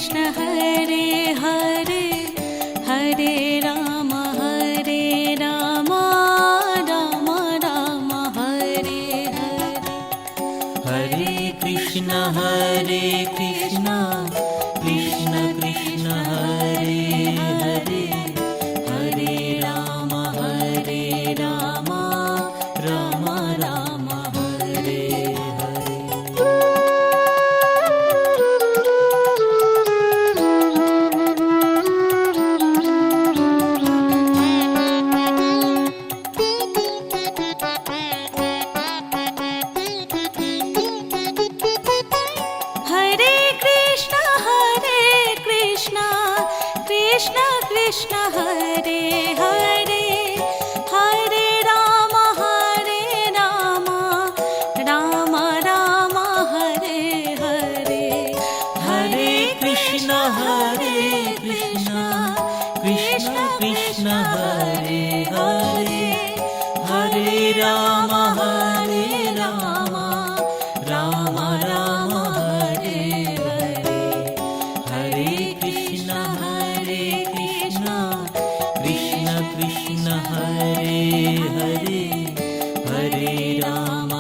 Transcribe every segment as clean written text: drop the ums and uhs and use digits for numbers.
Krishna Hare Hare Hare Ram Ram Ram Hare Hare. Hare Krishna Krishna Krishna Hare Hare Hare Ram Ram Ram Hare Hare. Hare Krishna Krishna Krishna Hare Hare Hare Ram Ram Ram Hare Hare. Hare Krishna Krishna Krishna Hare Hare Hare Ram Ram Ram Hare Hare. Hare Krishna Krishna Krishna Hare Hare Hare Ram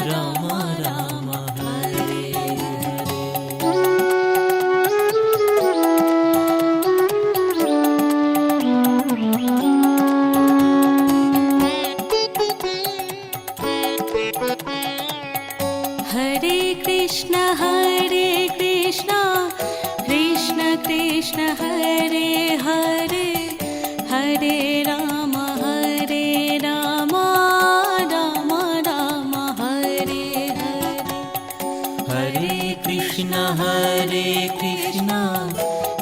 Ram Ram Hare Hare. Hare Krishna Krishna Krishna Hare Hare Hare Ram Ram Ram Hare Hare. Hare Krishna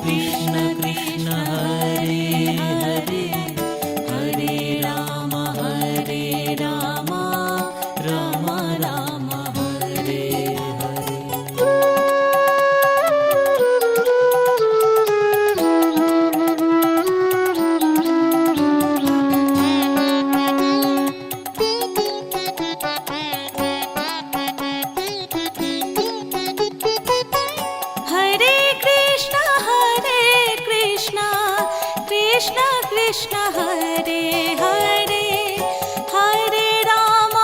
Krishna Krishna Hare Hare Hare Ram Ram Ram Hare Hare. Hare Krishna Krishna Krishna Hare Hare Hare Ram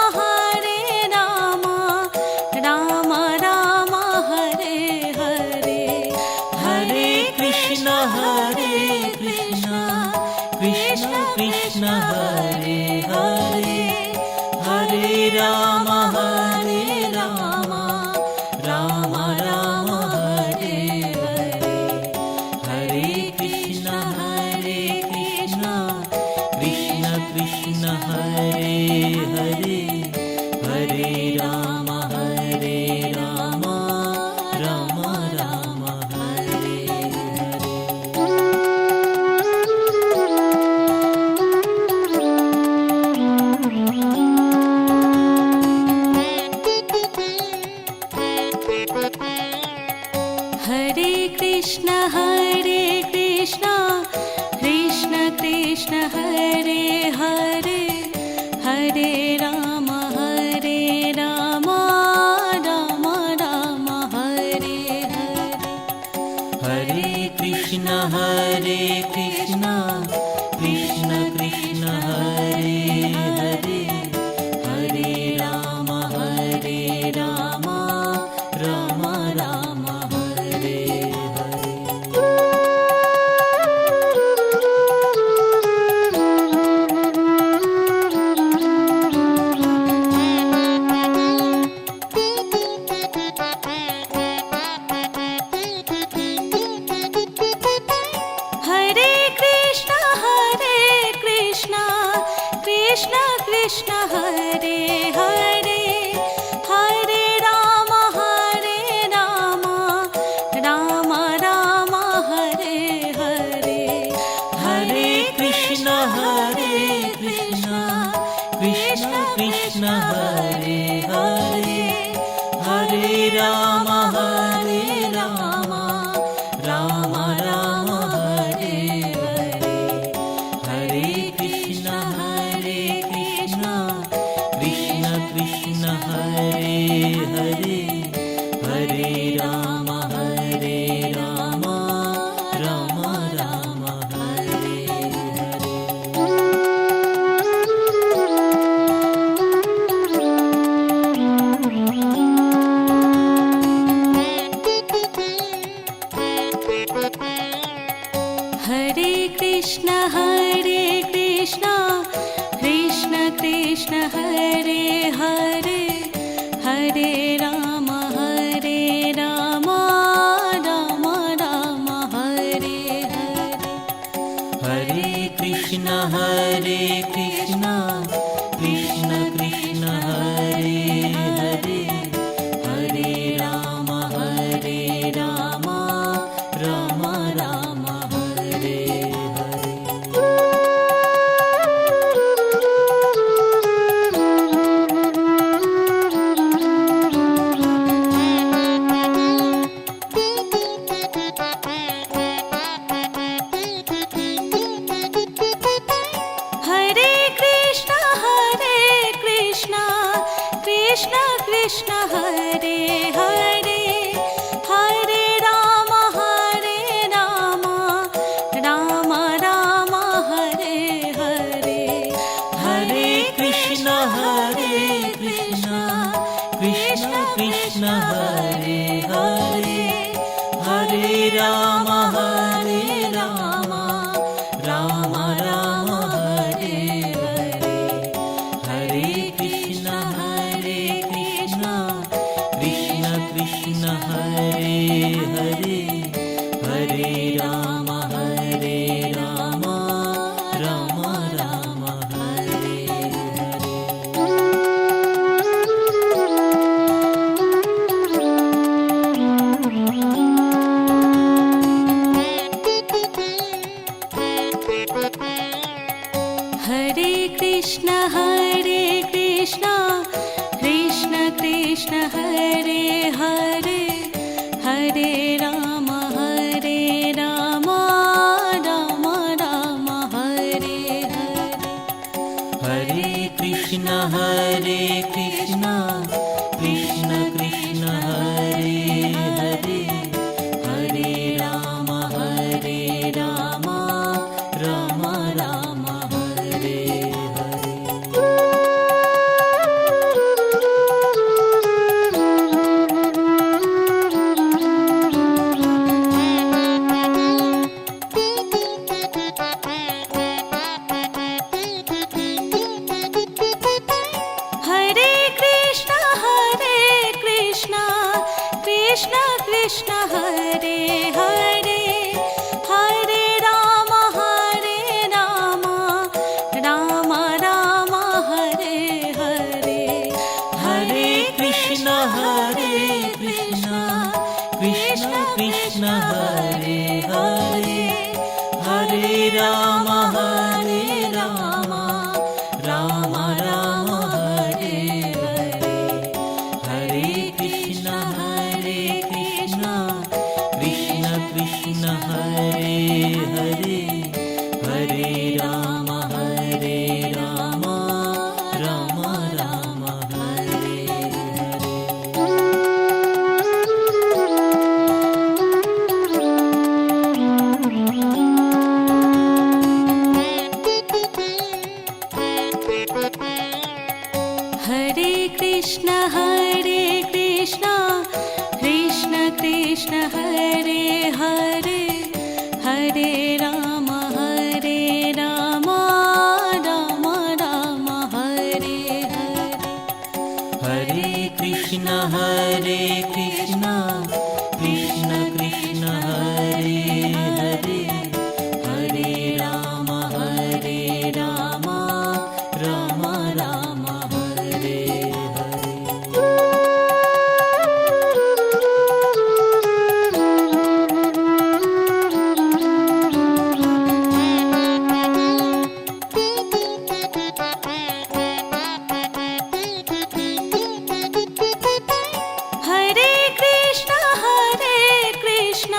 Ram Ram Hare Hare. Hare Krishna Krishna Krishna Hare Hare Hare Ram Ram Ram Hare Hare. Hare Krishna Krishna Krishna Hare Hare Hare Ram Ram Ram Hare Hare. Hare Krishna Krishna Krishna Hare Hare Hare Ram Ram Ram Hare Hare. Hare Krishna Krishna Krishna Hare Hare Hare Ram Ram Ram Hare Hare. Hare Krishna Krishna Krishna Hare Hare Hare Ram Ram Ram Hare Hare Hare Krishna Krishna Krishna Hare Hare Hare Ram Ram Ram Hare Hare Hare Krishna Krishna Krishna Hare Hare Hare Ram Ram Ram Hare Hare Hare Krishna Krishna Krishna Hare Hare Hare Ram Ram Ram Hare Hare Hare Krishna Krishna Krishna Hare Hare Hare Ram Ram Ram Hare Hare Hare Krishna Krishna Krishna Hare Hare Hare Ram Ram Ram Hare Hare Hare Krishna Krishna Krishna Hare Hare Hare Ram Ram Ram Hare Hare Hare Krishna Krishna Krishna Hare Hare Hare Ram Ram Ram Hare Hare Hare Krishna Krishna Krishna Hare Hare Hare Ram Ram Hare Hare Hare Krishna Krishna Krishna Hare Hare Hare Ram Ram Hare Hare Hare Krishna Krishna Krishna Hare Hare Hare Ram Ram Ram Hare Hare Hare Krishna Krishna Krishna Hare Hare Hare Ram Ram Ram Hare Hare Hare Krishna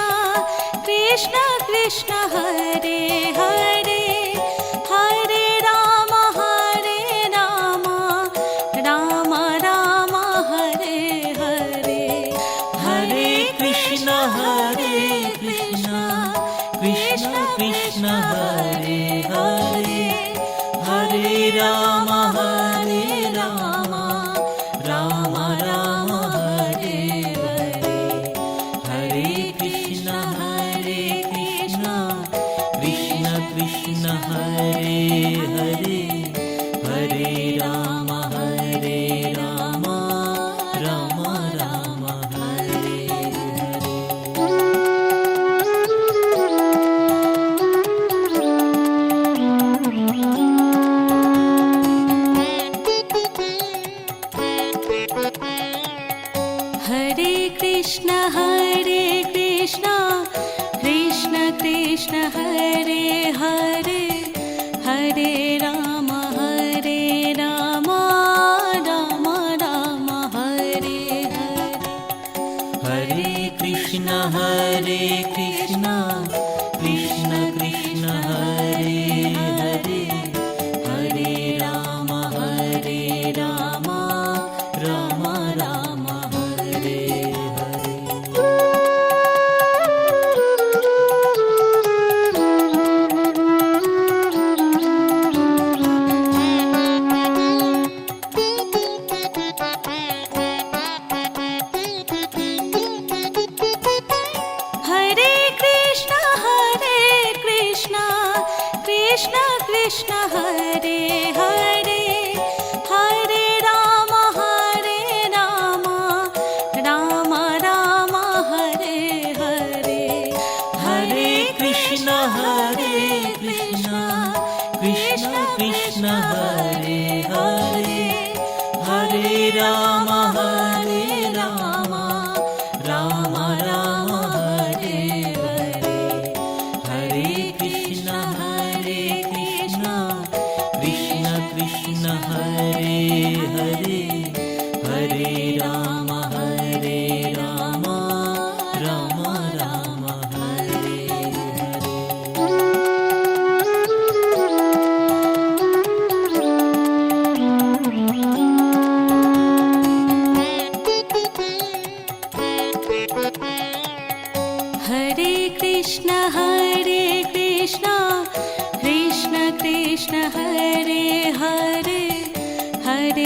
Krishna Krishna Hare Hare Hare Ram Ram Ram Hare Hare Hare Krishna Krishna Krishna Hare Hare Hare Ram Ram Hare Hare Hare Krishna Krishna Hare Krishna Krishna Krishna Hare Hare Hare Ram Ram Ram Hare Hare Hare Krishna Krishna Krishna Hare Hare Hare Ram Ram Ram Hare Hare Hare Krishna Krishna Krishna Hare Hare Hare Ram Ram Ram Hare Hare Hare Krishna Krishna Krishna Hare Hare Hare Ram Ram Ram Hare Hare Hare Krishna Krishna Krishna Hare Hare Hare Ram Ram Ram Hare Hare Hare Krishna Krishna Krishna Hare Hare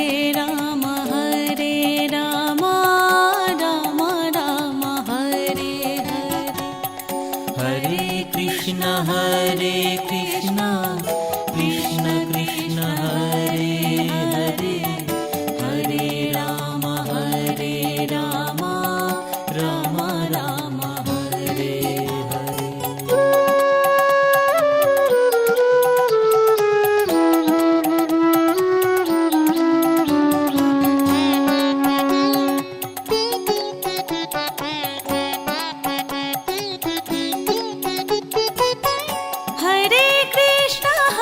Hare Ram Ram Ram Hare Hare Hare Krishna Krishna Krishna Hare Hare Hare Ram Ram Ram Hare Hare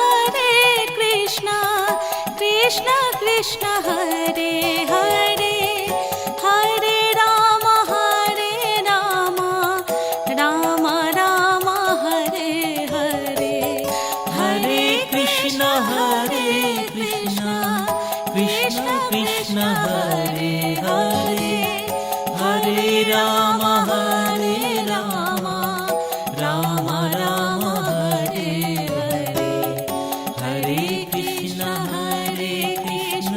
Hare Krishna Krishna Krishna Hare Hare Hare Ram Ram Ram Hare Hare Hare Krishna Krishna Krishna Hare Hare Hare Ram Ram Hare Hare Hare Krishna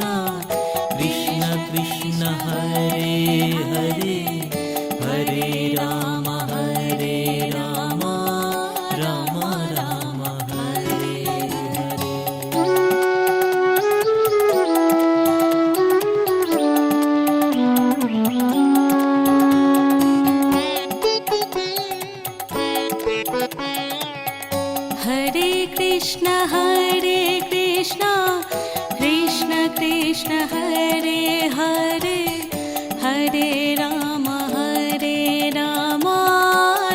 Krishna Krishna Hare Hare Hare Ram Ram Ram Hare Hare Hare Krishna Krishna Krishna Hare Hare Hare Ram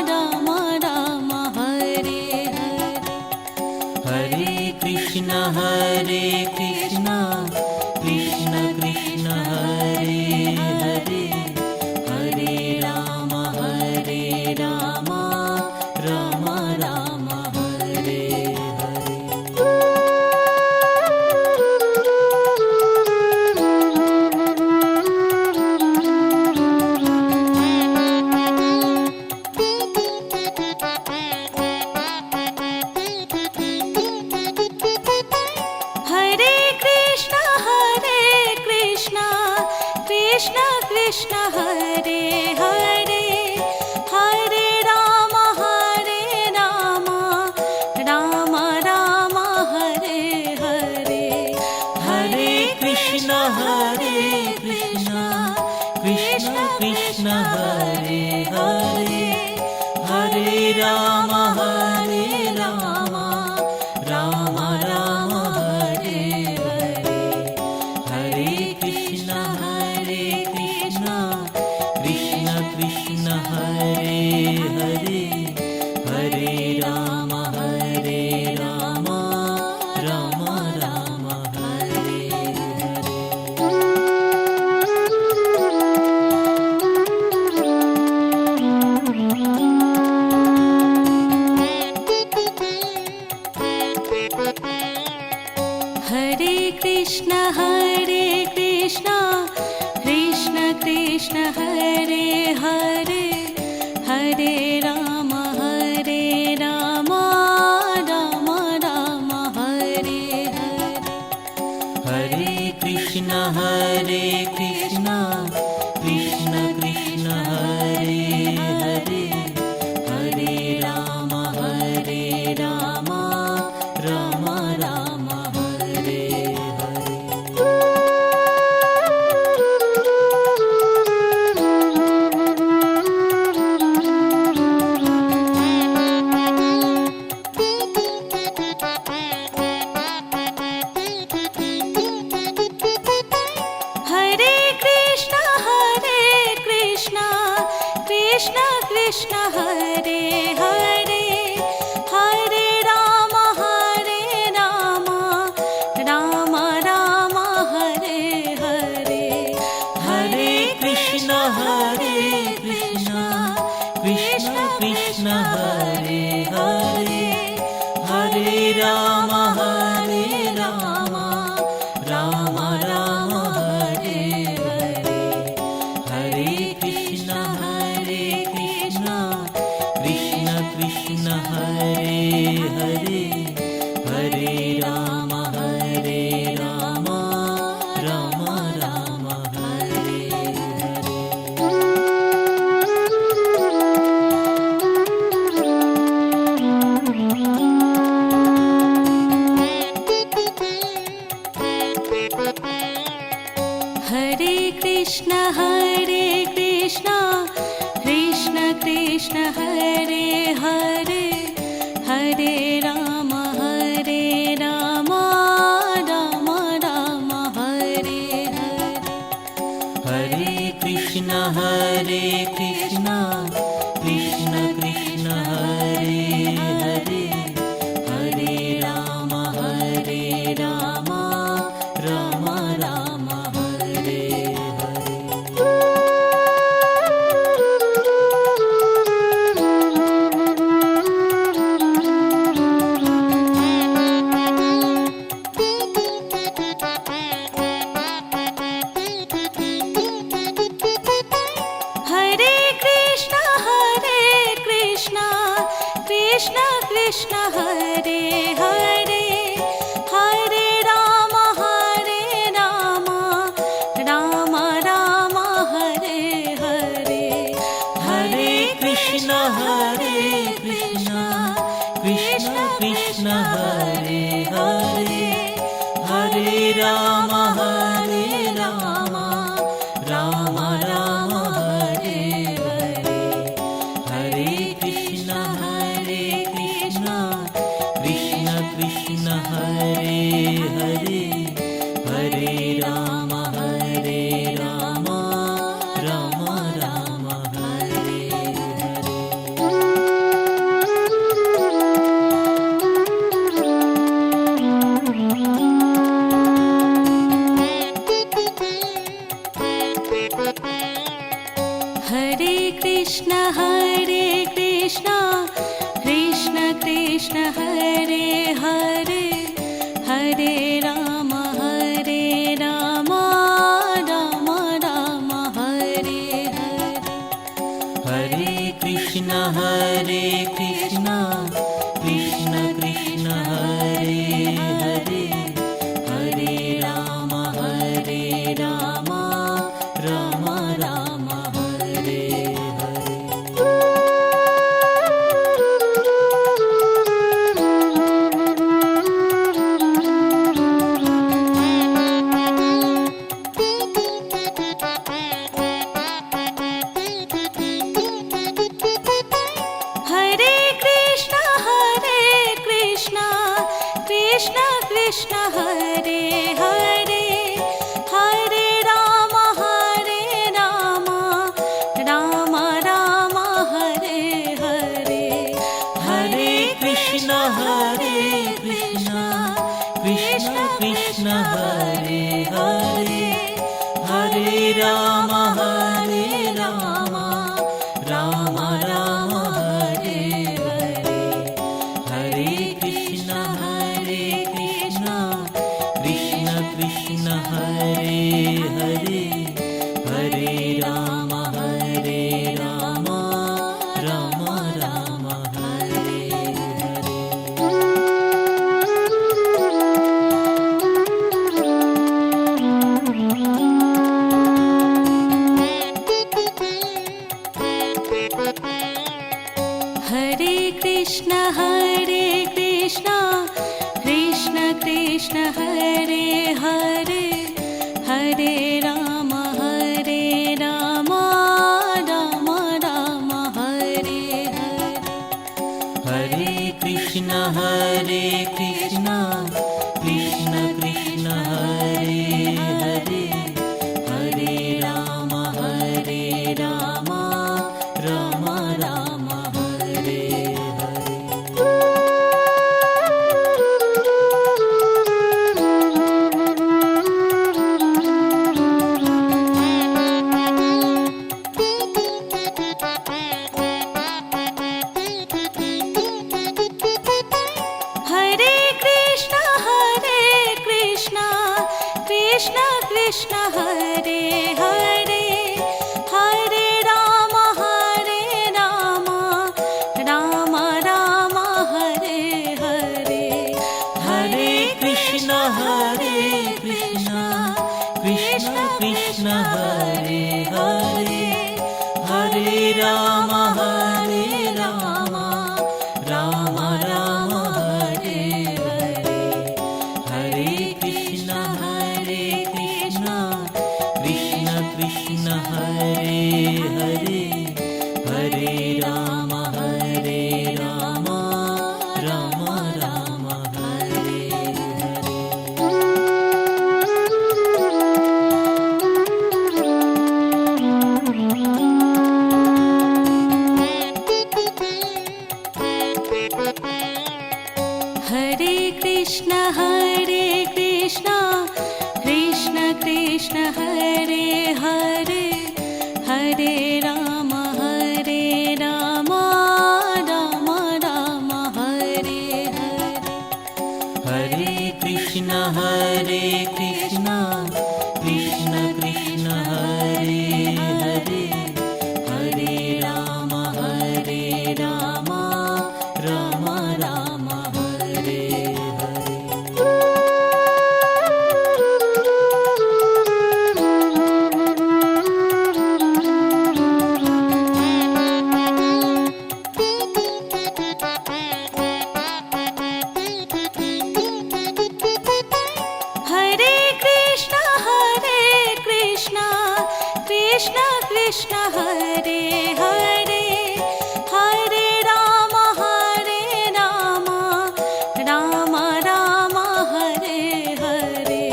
Ram Ram Hare Hare Hare Krishna Krishna Krishna Hare Hare Hare Ram Ram Ram Hare Hare Hare Krishna Krishna Krishna Hare Hare Hare Ram Ram Ram Hare Hare Hare Krishna Krishna Krishna Hare Hare Hare Ram Ram Hare Hare Hare Krishna Krishna Hare Hare Hare Ram Ram Ram Hare Hare Hare Krishna Krishna Krishna Hare Hare Hare Ram Ram Ram Hare Hare Hare Krishna Krishna Krishna Hare Hare Hare Ram Ram Ram Hare Hare Hare Krishna Krishna Krishna Hare Hare Hare Ram Ram Ram Hare Hare Hare Krishna Krishna Krishna Hare Hare Hare Ram Ram Ram Hare Hare Hare Krishna Krishna Krishna Hare Hare Hare Ram Ram Ram Hare Hare Hare Krishna Krishna Krishna Hare Hare Hare Ram Ram Ram Hare Hare Hare Krishna Krishna Krishna Hare Hare Hare Ram Ram Hare Hare Hare Krishna Krishna Krishna Hare Hare Hare Ram Ram Hare Hare Hare Krishna Krishna Krishna Hare Hare Hare Ram Ram Ram Hare Hare Hare Krishna Krishna Krishna Hare Hare Hare Ram Ram Ram Hare Hare Hare Krishna Krishna Krishna Hare Hare Hare Ram Ram Ram Hare Hare Hare Krishna Krishna Krishna Krishna Hare Hare Hare Ram Ram Ram Hare Hare Hare Krishna Krishna Krishna Hare Hare Hare Ram Ram Ram Hare Hare Hare Krishna Krishna Krishna Hare Hare Hare Ram Ram Ram Hare Hare Hare Krishna Krishna Krishna Hare Hare Hare Ram Ram Ram Hare Hare Hare Krishna Krishna Krishna Hare Hare Hare Ram Ram Ram Hare Hare Hare Krishna Krishna Krishna Hare Hare Hare Ram Ram Ram Hare Hare Hare Krishna Krishna Krishna Hare Hare Hare Ram Ram Ram Hare Hare Hare Krishna Krishna Krishna Hare Hare Hare Ram Ram Ram Hare Hare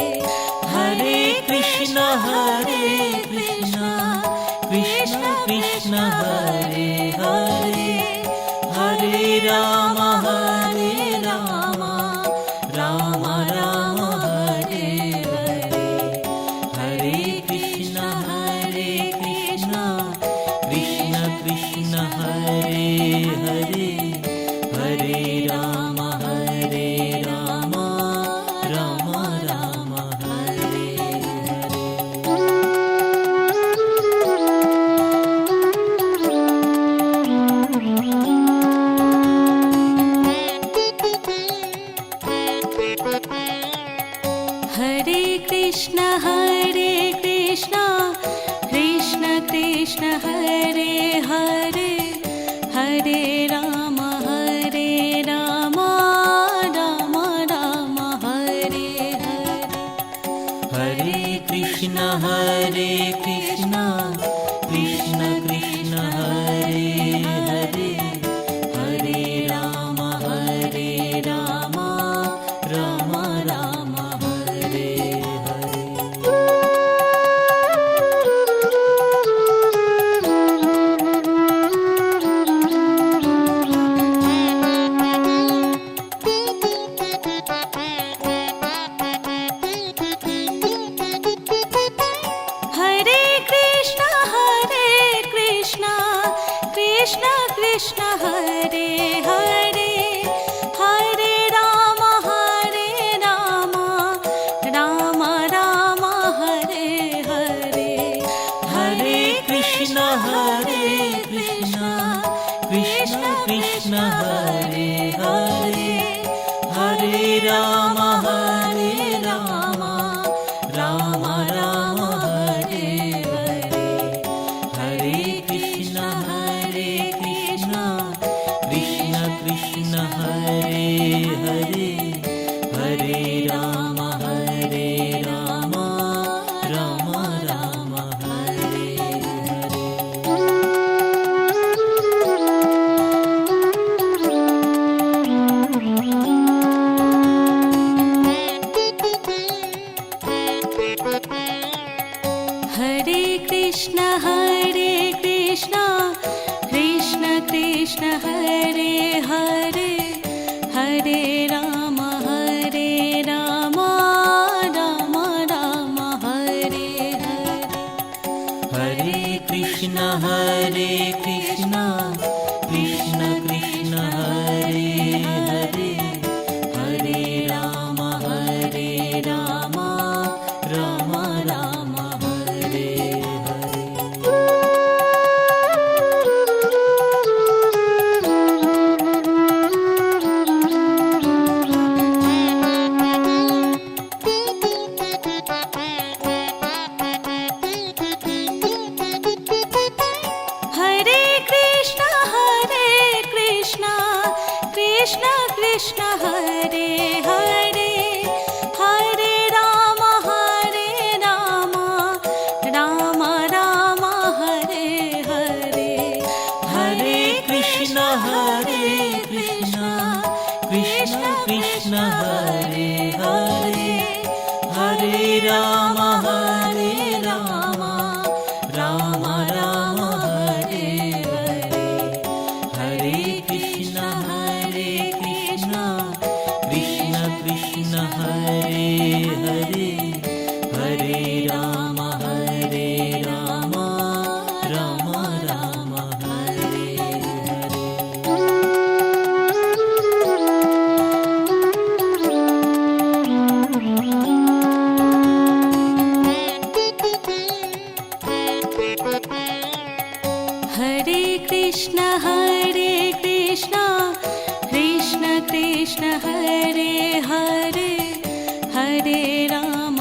Hare Krishna Krishna Krishna Hare Hare Hare Ram Ram Hare Hare Hare Krishna Krishna Krishna Hare Hare Hare Ram Ram Ram Hare Hare Hare Krishna Krishna Krishna Hare Hare Hare Ram Ram Ram Hare Hare Hare Krishna Krishna Krishna Hare Hare Hare Ram Ram Ram Hare Hare Hare Krishna Krishna Krishna Hare Hare Hare Ram Ram Ram Hare Hare Hare Krishna Krishna Krishna Hare Hare Hare Ram Ram Hare Hare Hare Krishna Krishna Krishna Hare Krishna Krishna Krishna Hare Hare Hare Ram Ram Ram Hare Hare Hare Krishna Krishna Krishna Hare Hare Hare Ram Ram Ram Hare Hare Hare Krishna Krishna Krishna Hare Hare Hare Ram Ram Ram Hare Hare Hare Krishna Krishna Krishna Hare Hare Hare Ram Ram Hare Hare Hare Krishna Krishna Krishna Hare Hare Hare Ram Ram Ram Hare Hare Hare Krishna Krishna Krishna Hare Hare Hare Ram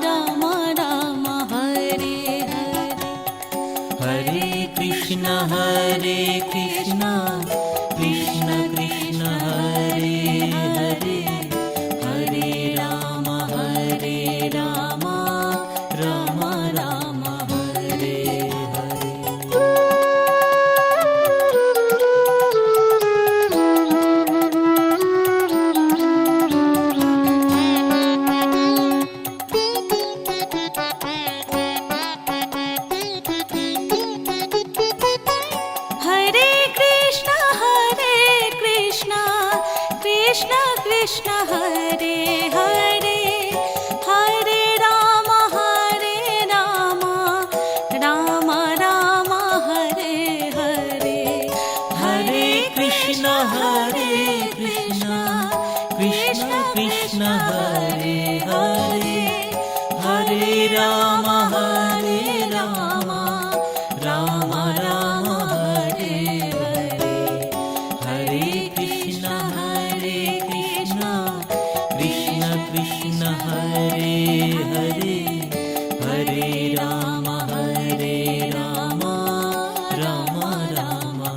Ram Ram Hare Hare Hare Krishna Krishna Krishna Hare Hare Hare Ram Ram Ram Hare Hare Hare Krishna Krishna Krishna Hare Hare Hare Ram Ram Ram Hare Hare Hare Krishna Krishna Krishna Hare Hare Hare Ram Ram Hare Hare Hare Krishna Krishna Krishna Hare Hare Hare Ram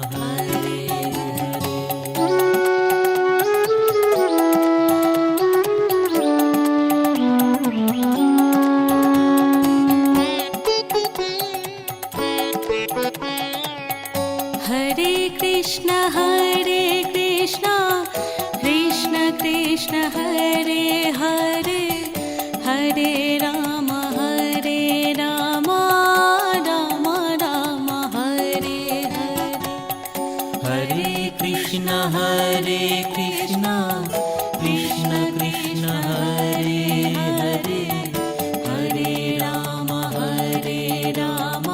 Ram Ram Hare Hare Hare Krishna Krishna Krishna Hare Hare Hare Ram Ram Ram Hare Hare Hare Krishna Krishna Krishna Hare Hare Hare Ram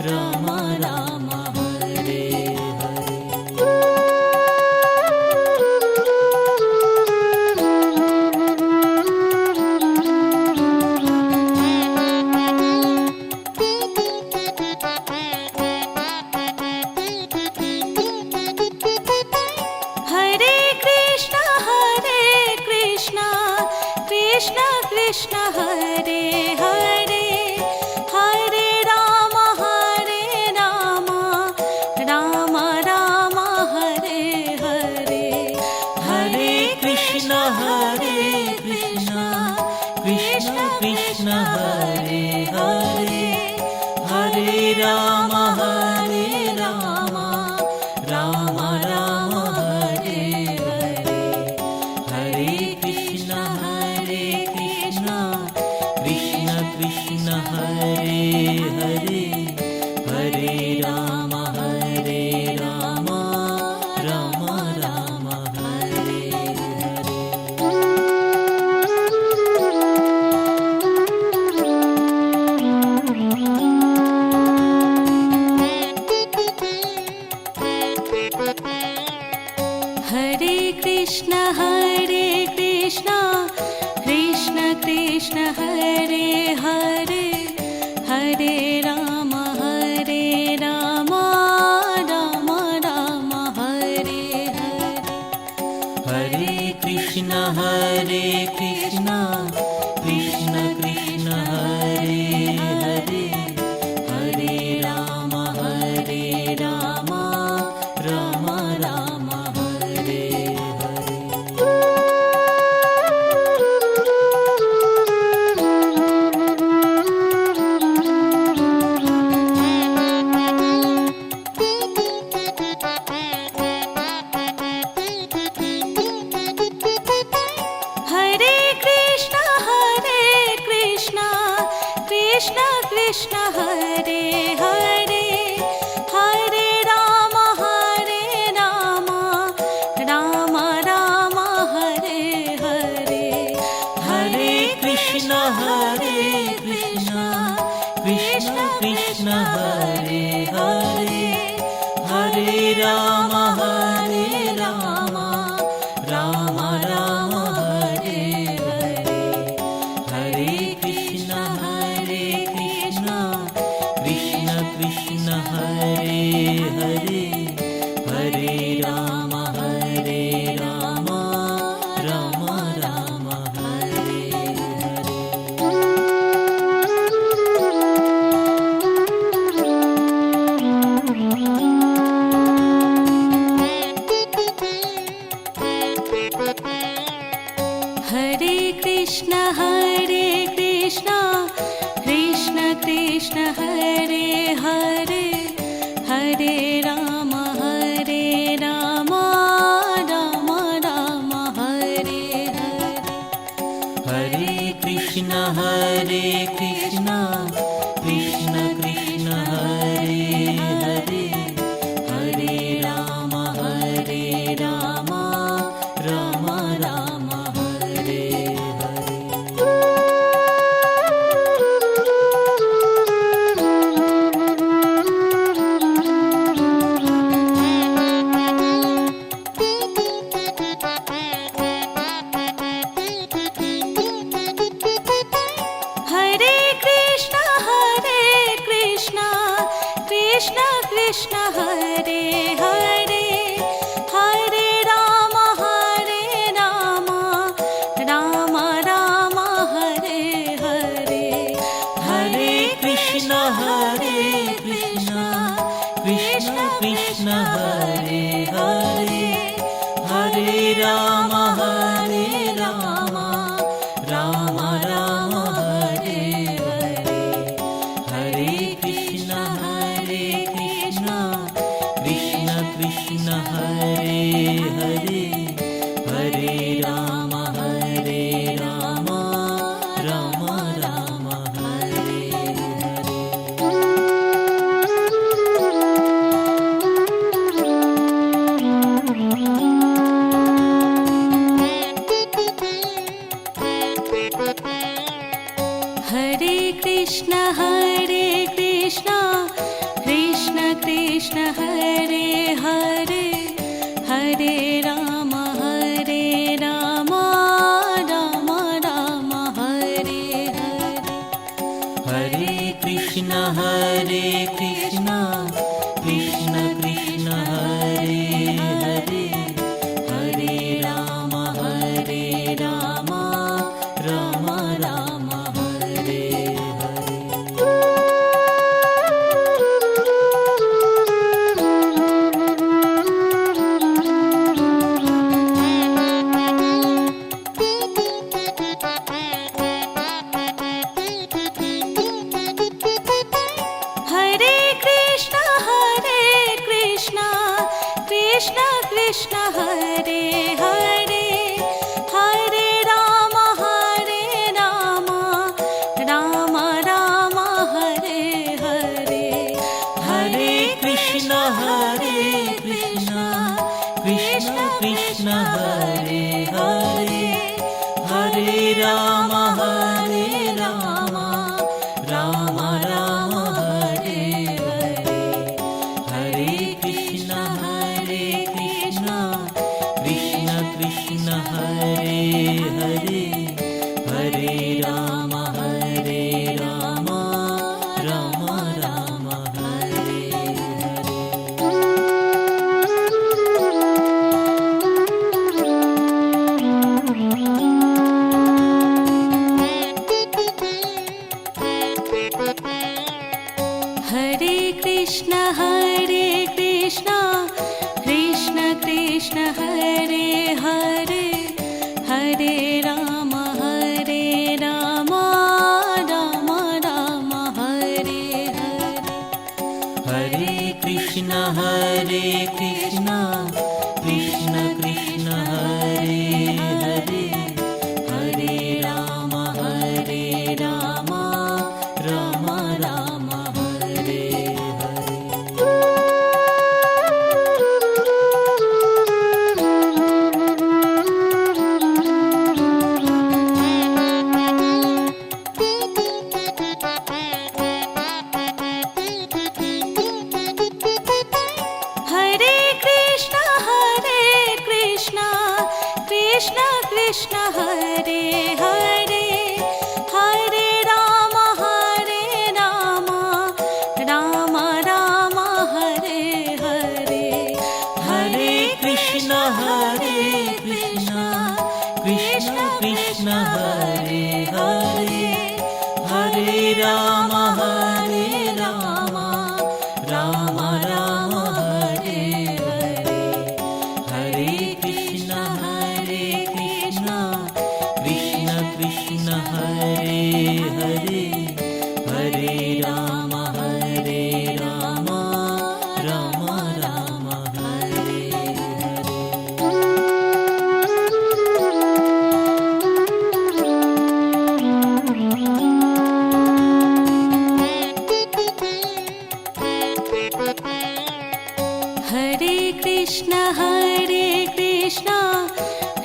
Ram Ram Hare Hare Hare Krishna Krishna Krishna Hare Hare Hare Ram Ram Ram Hare Hare Hare Krishna Krishna Krishna Hare Hare Hare Ram Ram Hare Hare Hare Krishna Krishna Krishna Hare Krishna Hare Krishna Krishna Krishna Hare Hare Hare Ram Ram Ram Hare Hare Hare Krishna Krishna Krishna Hare Hare Hare Ram Ram Ram Hare Hare Hare Krishna Krishna Krishna Hare Hare Hare Ram Ram Ram Hare Hare Hare Krishna Krishna Krishna Hare Hare Hare Ram Ram Hare Hare Hare Krishna Krishna Krishna Hare Hare Hare Ram Ram Ram Hare Hare Hare Krishna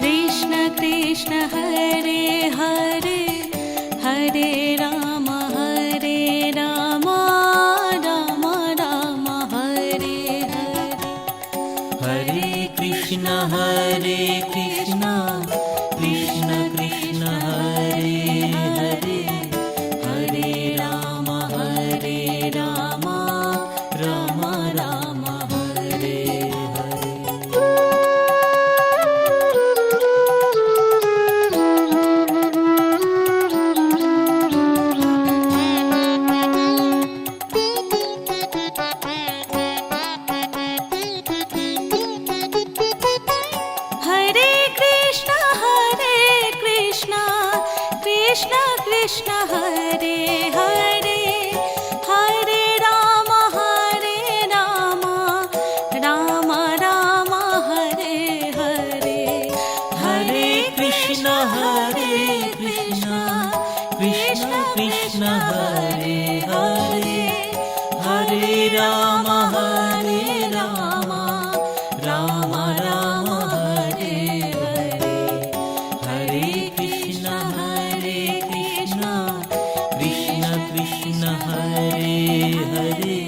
Krishna Krishna Hare Hare Hare Ram Ram Ram Hare Hare Hare Krishna Krishna Krishna Hare Hare Hare Ram Ram Ram Hare Hare Hare Krishna Krishna Krishna Hare Hare Hare Ram Ram Ram Hare Hare Hare Krishna Krishna Krishna Hare Hare Hare Ram Ram Hare Hare Hare Krishna Krishna Krishna Hare Hare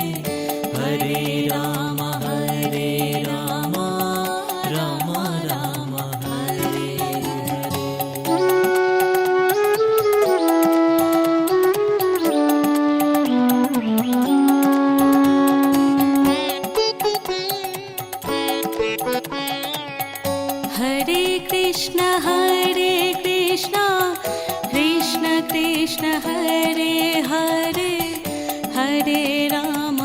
Hare Ram Ram Ram Hare Hare Hare Krishna Krishna Krishna Hare Hare Hare Ram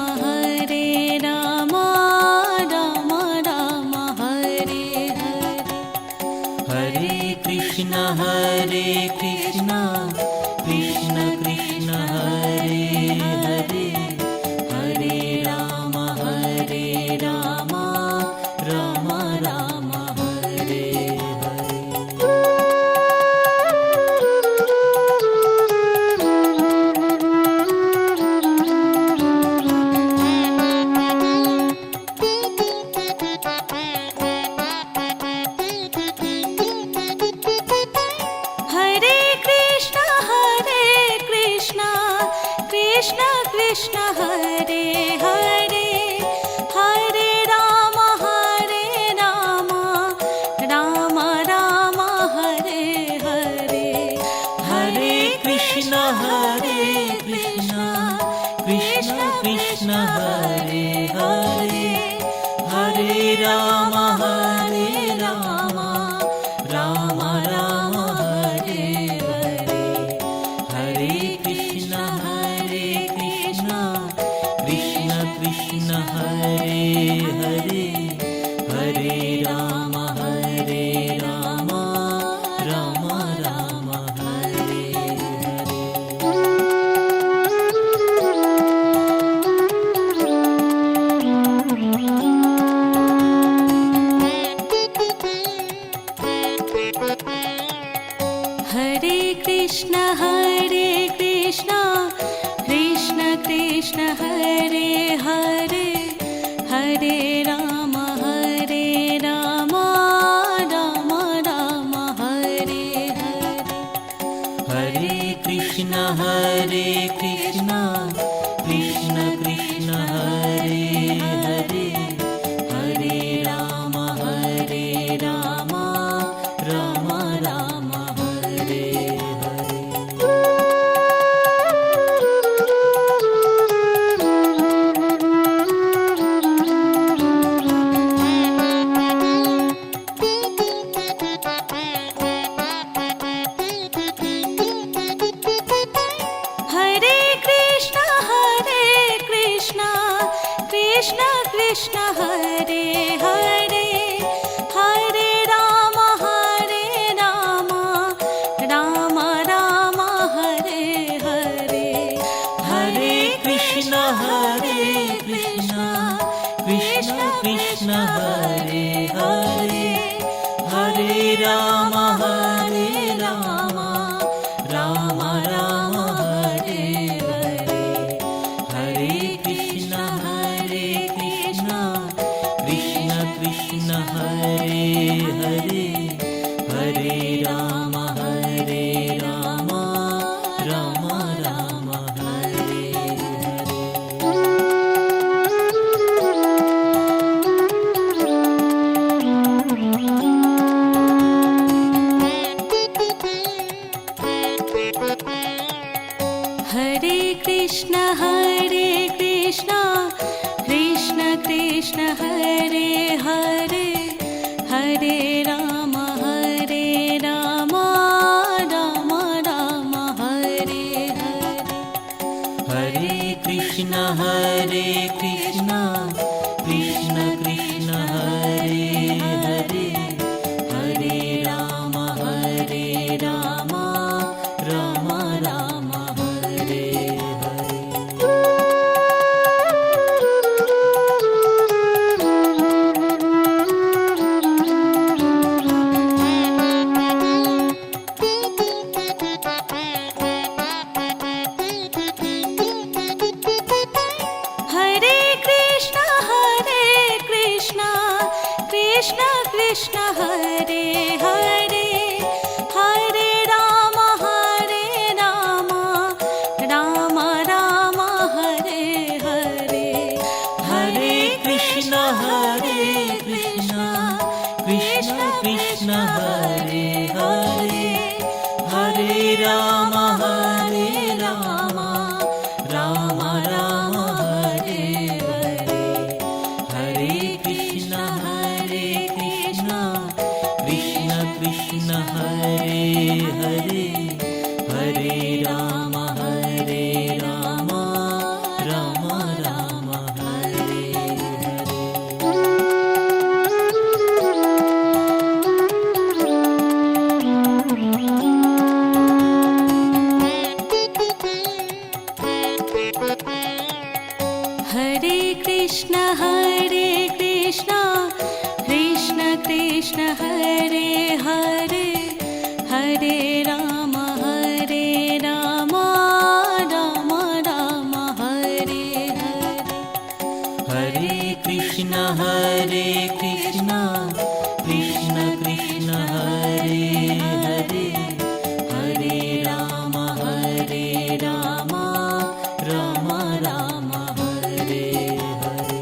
Ram Ram Hare Hare Hare Krishna Krishna Krishna Hare Hare Hare Ram Ram Ram Hare Hare Hare Krishna Krishna Krishna Hare Hare Hare Ram Ram Ram Hare Hare Hare Krishna Krishna Krishna Hare Hare Hare Ram Ram Hare Hare Hare Krishna Krishna Hare Hare Hare Ram Ram Ram Hare Hare. Hare Krishna Krishna Krishna Hare Hare Hare Ram Ram Ram Hare Hare. Hare Krishna Krishna Krishna Hare Hare Hare Ram Ram Ram Hare Hare. Hare Krishna Krishna Krishna Hare Hare Hare Ram Ram Ram Hare Hare. Hare Krishna Krishna Krishna Hare Hare Hare Ram Ram Ram Hare Hare. Hare Krishna Krishna Krishna Hare Hare Hare Ram Ram Ram Hare Hare. Hare Krishna Krishna Krishna Hare Hare Hare Ram Ram Ram Hare Hare. Hare Krishna Krishna Krishna Hare Hare Hare Ram Ram Ram Hare Hare. Hare Krishna Krishna Krishna Hare Hare Hare Ram Ram Ram Hare Hare. Hare Krishna Krishna Krishna Hare Hare Hare Ram Ram Ram Hare Hare. Hare Krishna Krishna Krishna Hare Hare Hare Ram Ram Ram Hare Hare. Hare Krishna Krishna Krishna Hare Hare Hare Ram Ram Ram Hare Hare.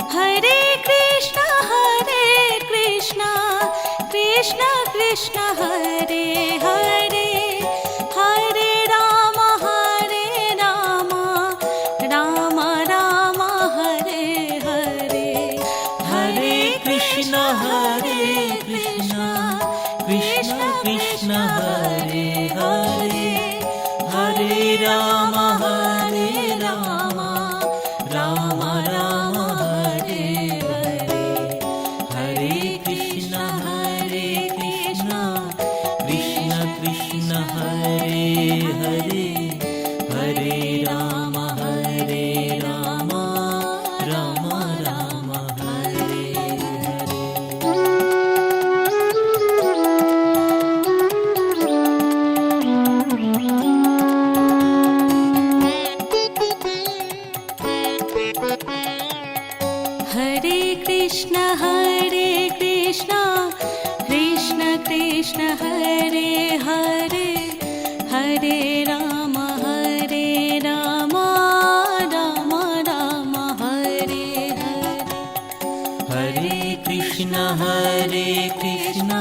Hare Krishna Krishna Krishna Hare Hare Hare Ram Ram Ram Hare Hare. Hare Krishna Krishna Krishna Hare Hare Hare Ram Ram Hare Hare. Hare Krishna Krishna Krishna Krishna Krishna Hare Hare Hare Ram Ram Ram Hare Hare Hare Krishna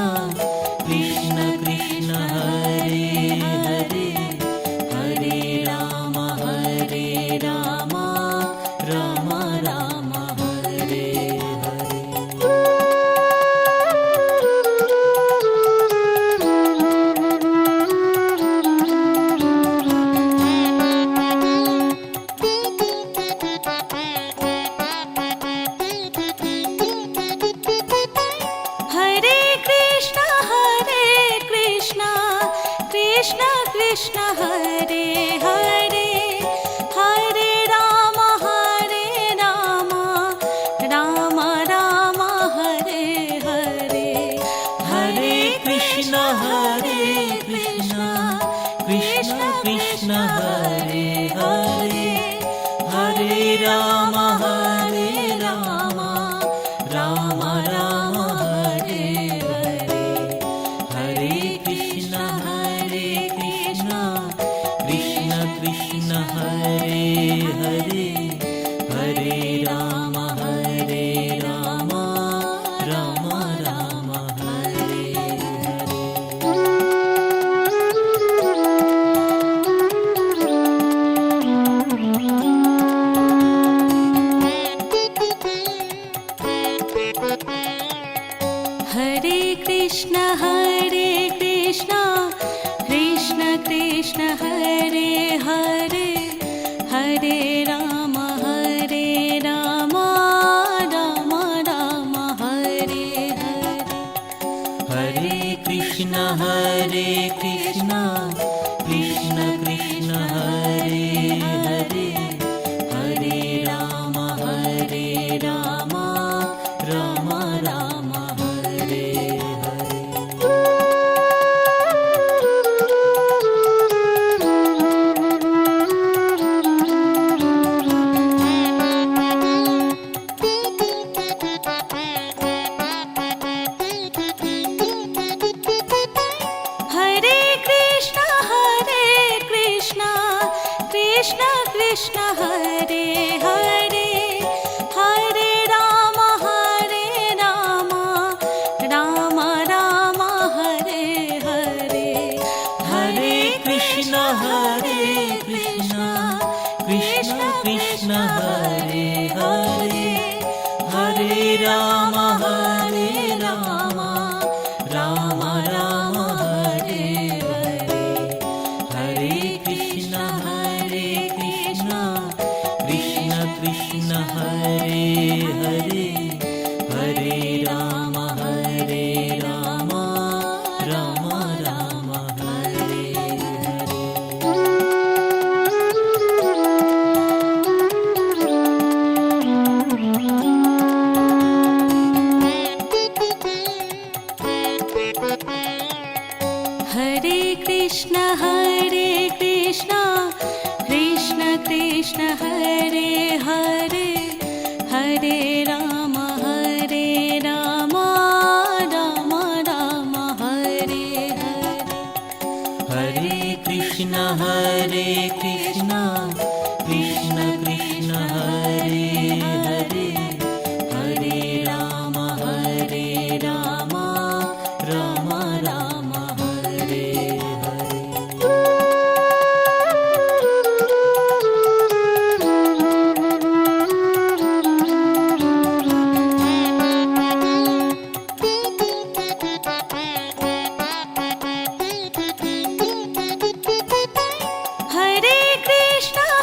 Krishna Krishna Hare Hare Hare Ram Ram Ram Hare Hare Hare Krishna Krishna Krishna Hare Hare Hare Ram Ram Ram Hare Hare Hare Krishna Krishna Krishna Hare Hare Hare Ram Ram Ram Hare Hare Hare Krishna Krishna Krishna Hare Hare Hare Ram Ram Ram Hare Hare Hare Krishna Krishna Krishna Hare Hare Hare Ram Ram Ram Hare Hare Hare Krishna Krishna Krishna Hare Hare Hare Ram Ram Ram Hare Hare Hare Krishna Krishna Krishna Hare Hare Hare Ram Ram Ram Hare Hare Hare Krishna Krishna Krishna Hare Hare Hare Ram Ram Hare Hare Hare Krishna Krishna Krishna Hare Hare Hare Ram Ram Ram Hare Hare Hare Krishna Krishna Krishna Hare Hare Hare Ram Ram Ram Hare Hare Hare Krishna Krishna Krishna Hare Hare Hare Ram Ram Ram Hare Hare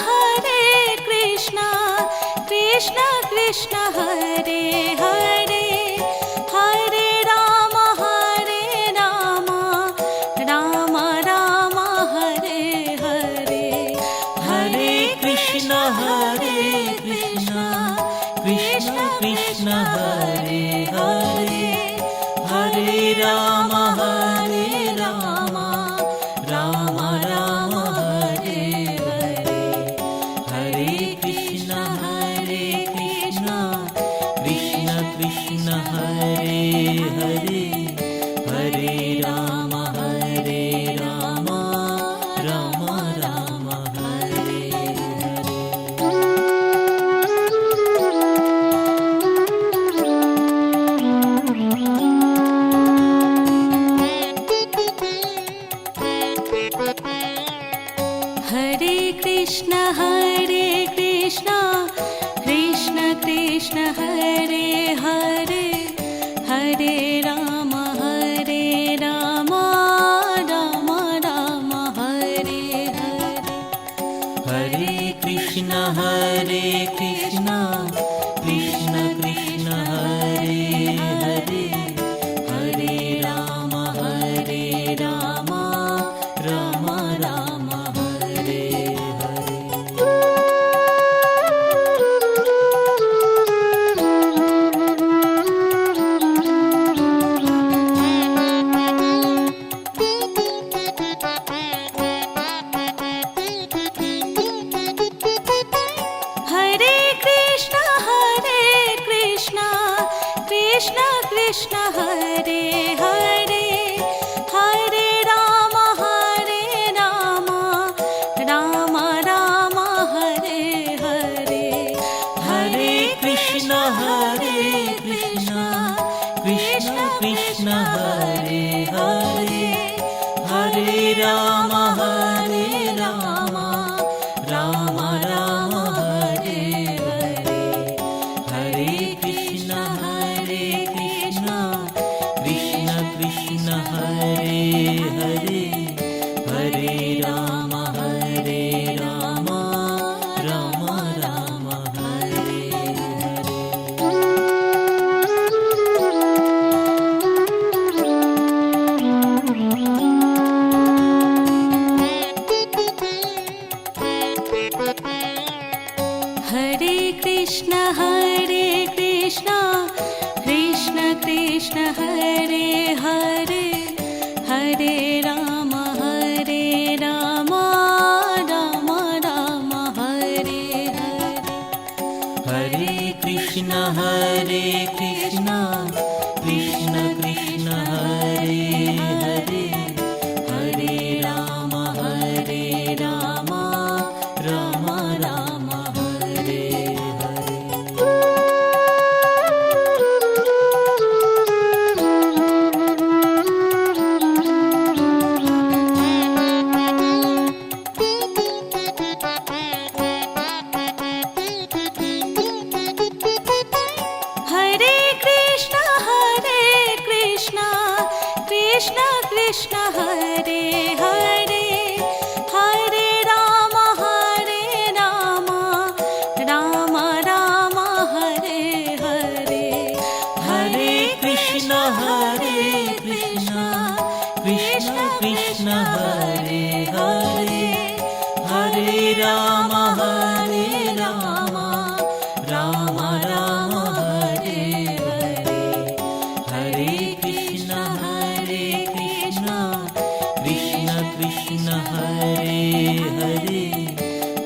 Hare Krishna Krishna Krishna Hare Hare Hare Ram Ram Ram Hare Hare Hare Krishna Krishna Krishna Hare Hare Hare Ram Ram Hare Hare Hare Krishna Krishna Krishna Hare Krishna Krishna Krishna Hare Hare Hare Ram Ram Ram Hare Hare Hare Krishna Krishna Krishna Hare Hare Hare Ram Ram Ram Hare Hare Hare Krishna Krishna Krishna Hare Hare Hare Ram Ram Ram Hare Hare Hare Krishna Krishna Krishna Hare Hare Hare Ram Ram Ram Hare Hare Hare Krishna Krishna Krishna Hare Hare Hare Ram Ram Ram Hare Hare Hare Krishna Krishna Krishna Hare Hare Hare Ram Ram Ram Hare Hare Hare Krishna Krishna Krishna Hare Hare Hare Ram Ram Ram Hare Hare Hare Krishna Krishna Krishna Hare Hare Hare Ram Ram Ram Hare Hare Hare Krishna Krishna Krishna Hare Hare Hare Ram Ram Hare Hare Hare Krishna Krishna Krishna Hare Hare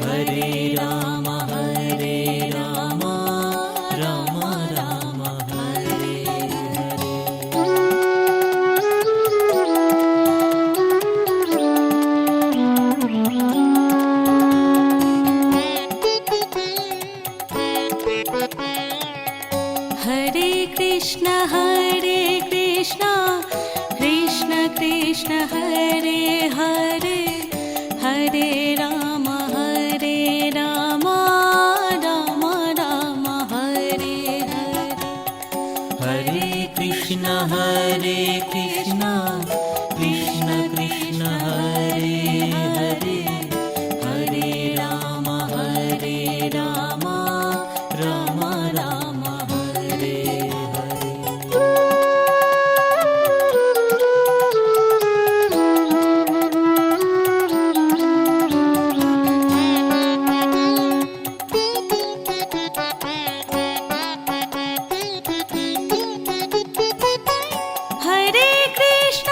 Hare Ram Ram Ram Hare Hare Hare Krishna Krishna Krishna Hare Hare Hare Ram Ram Ram Hare Hare Hare Krishna Krishna Krishna Hare Hare Hare Ram Ram Ram Hare Hare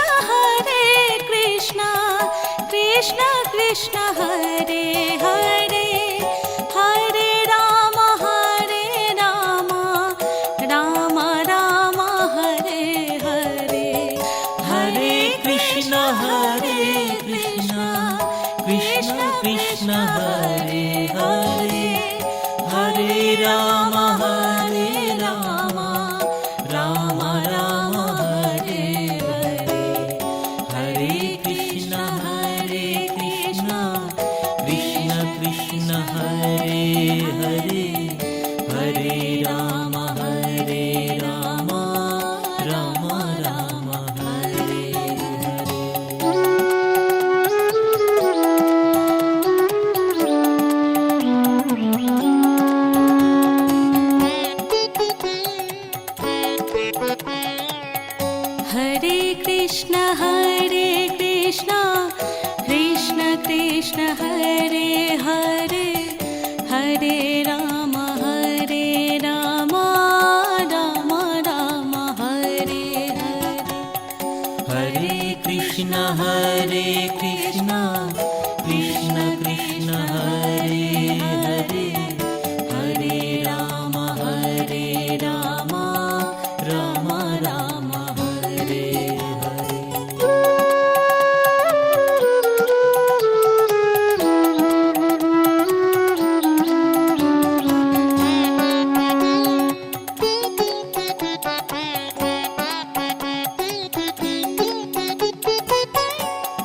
Hare Krishna Krishna Krishna Hare Hare Hare Ram Ram Ram Hare Hare Hare Krishna Krishna Krishna Hare Hare Hare Ram Ram Hare Hare Hare Krishna Krishna Krishna Hare Hare Hare Ram Ram Ram Hare Hare. Hare Krishna Krishna Krishna Hare Hare Hare Ram Ram Ram Hare Hare. Hare Krishna Krishna Krishna Hare Hare Hare Ram Ram Ram Hare Hare.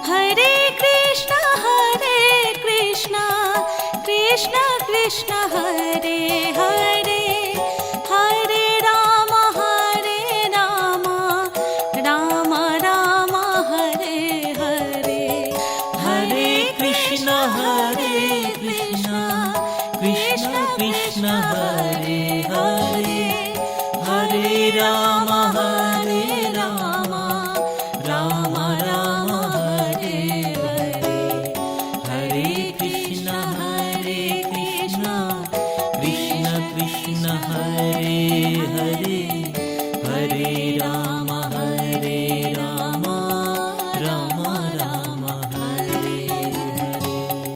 Hare Krishna Krishna Krishna Hare Hare Hare Ram Ram Ram Hare Hare. Hare Krishna Krishna Krishna Hare Hare Hare Ram Ram Hare Hare. Hare Krishna Krishna Krishna Krishna Hare Hare